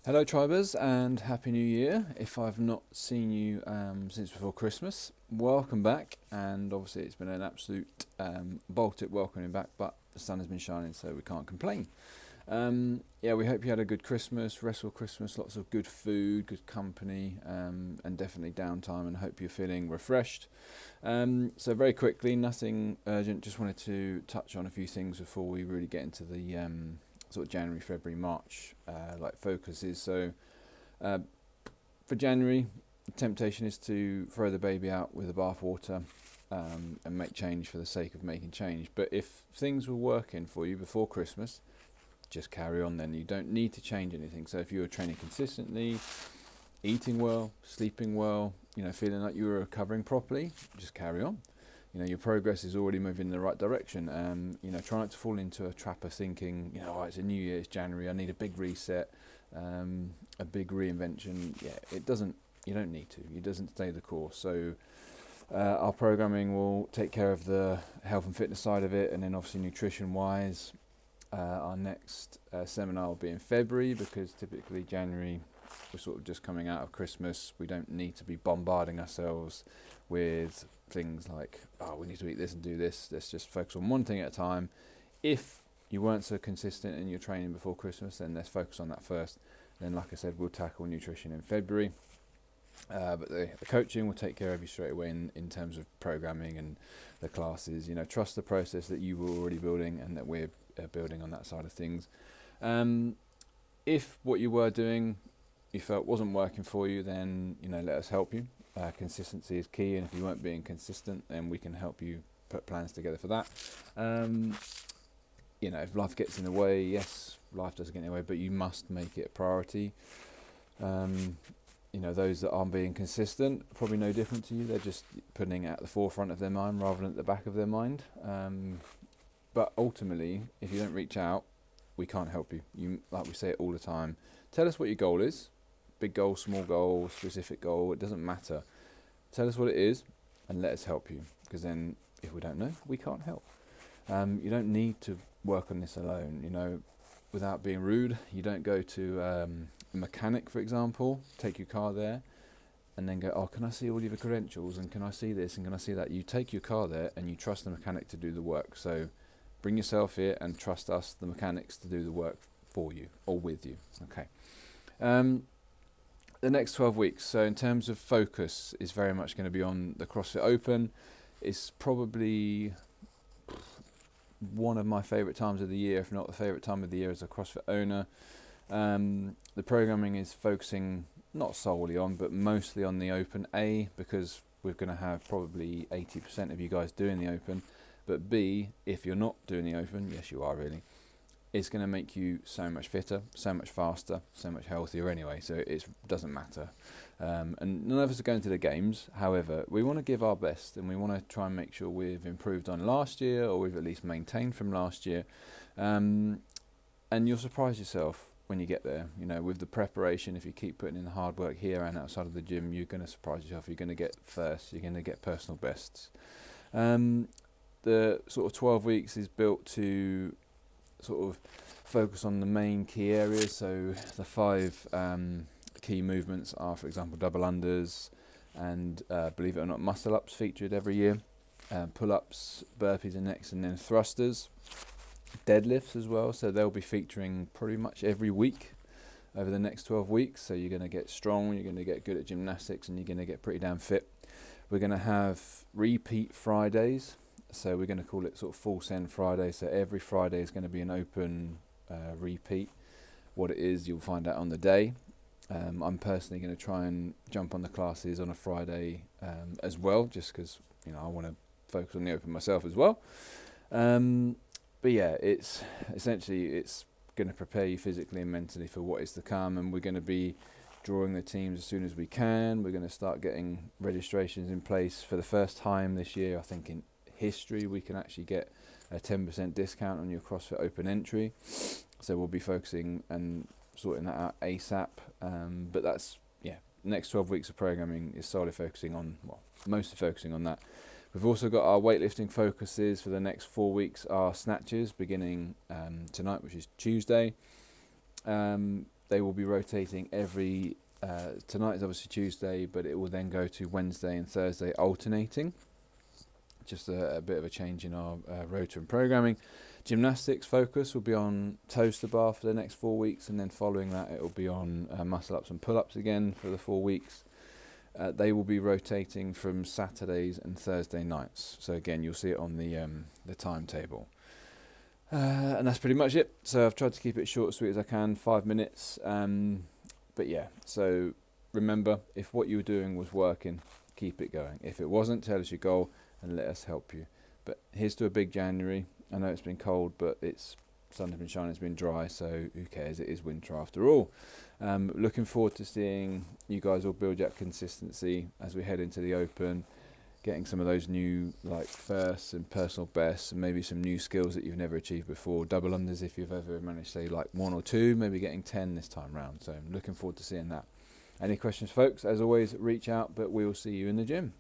Hello, Tribers, and Happy New Year. If I've not seen you since before Christmas, welcome back. And obviously, it's been an absolute Baltic welcoming back, but the sun has been shining, so we can't complain. Yeah, we hope you had a good Christmas, restful Christmas, lots of good food, good company, and definitely downtime, and hope you're feeling refreshed. So, very quickly, nothing urgent, just wanted to touch on a few things before we really get into the sort of January, February, March focuses. So uh, for January, the temptation is to throw the baby out with the bathwater and make change for the sake of making change. But if things were working for you before Christmas, just carry on then. You don't need to change anything. So if you were training consistently, eating well, sleeping well, feeling like you were recovering properly, just carry on. Your progress is already moving in the right direction. Try not to fall into a trap of thinking, oh, it's a new year, it's January, I need a big reset, a big reinvention. Yeah, it doesn't. You don't need to. It doesn't stay the course. So our programming will take care of the health and fitness side of it, and then obviously nutrition-wise, our next seminar will be in February, because typically January, we're sort of just coming out of Christmas. We don't need to be bombarding ourselves with things like, oh, we need to eat this and do this. Let's just focus on one thing at a time. If you weren't so consistent in your training before Christmas, then let's focus on that first. Then, like I said, we'll tackle nutrition in February. But the coaching will take care of you straight away in terms of programming and the classes. Trust the process that you were already building and that we're building on that side of things. If what you were doing you felt wasn't working for you, then let us help you. Consistency is key, and if you weren't being consistent, then we can help you put plans together for that. If life gets in the way, yes, life does get in the way, but you must make it a priority. Those that aren't being consistent, probably no different to you. They're just putting it at the forefront of their mind rather than at the back of their mind. But ultimately, if you don't reach out, we can't help you. Like we say it all the time. Tell us what your goal is. Big goal, small goal, specific goal, it doesn't matter. Tell us what it is and let us help you, because then if we don't know, we can't help. You don't need to work on this alone, without being rude. You don't go to a mechanic, for example, take your car there and then go, oh, can I see all your credentials and can I see this and can I see that? You take your car there and you trust the mechanic to do the work. So bring yourself here and trust us, the mechanics, to do the work for you or with you. Okay. The next 12 weeks, so in terms of focus, is very much going to be on the CrossFit Open. It's probably one of my favourite times of the year, if not the favourite time of the year as a CrossFit owner. The programming is focusing not solely on, but mostly on the Open. A, because we're going to have probably 80% of you guys doing the Open. But B, if you're not doing the Open, yes you are really, it's going to make you so much fitter, so much faster, so much healthier anyway, so it doesn't matter. And none of us are going to the games. However, we want to give our best and we want to try and make sure we've improved on last year, or we've at least maintained from last year. And you'll surprise yourself when you get there. With the preparation, if you keep putting in the hard work here and outside of the gym, you're going to surprise yourself. You're going to get first, you're going to get personal bests. The sort of 12 weeks is built to sort of focus on the main key areas. So the 5 key movements are, for example, double unders and believe it or not, muscle ups featured every year, pull-ups, burpees and necks, and then thrusters, deadlifts as well. So they'll be featuring pretty much every week over the next 12 weeks. So you're going to get strong, you're going to get good at gymnastics, and you're going to get pretty damn fit. We're going to have repeat Fridays. So we're going to call it sort of full send Friday. So every Friday is going to be an open repeat. What it is, you'll find out on the day. I'm personally going to try and jump on the classes on a Friday as well, just because I want to focus on the open myself as well. But yeah, it's going to prepare you physically and mentally for what is to come, and we're going to be drawing the teams as soon as we can. We're going to start getting registrations in place for the first time this year. I think in history we can actually get a 10% discount on your CrossFit Open entry, so we'll be focusing and sorting that out ASAP. But that's next 12 weeks of programming is solely focusing on, mostly focusing on that. We've also got our weightlifting focuses for the next 4 weeks, our snatches beginning tonight, which is Tuesday. They will be rotating every. Tonight is obviously Tuesday, but it will then go to Wednesday and Thursday alternating. Just a bit of a change in our rota and programming. Gymnastics focus will be on toaster bar for the next 4 weeks, and then following that it will be on muscle ups and pull ups again for the 4 weeks. They will be rotating from Saturdays and Thursday nights. So again, you'll see it on the timetable. And that's pretty much it. So I've tried to keep it short and sweet as I can, 5 minutes. But yeah, so remember, if what you were doing was working, keep it going. If it wasn't, tell us your goal and let us help you. But here's to a big January. I know it's been cold, but sun has been shining, it's been dry, so who cares? It is winter after all. Looking forward to seeing you guys all build that consistency as we head into the Open, getting some of those new firsts and personal bests, and maybe some new skills that you've never achieved before. Double unders if you've ever managed to say 1 or 2, maybe getting 10 this time round. So I'm looking forward to seeing that. Any questions, folks? As always, reach out, but we will see you in the gym.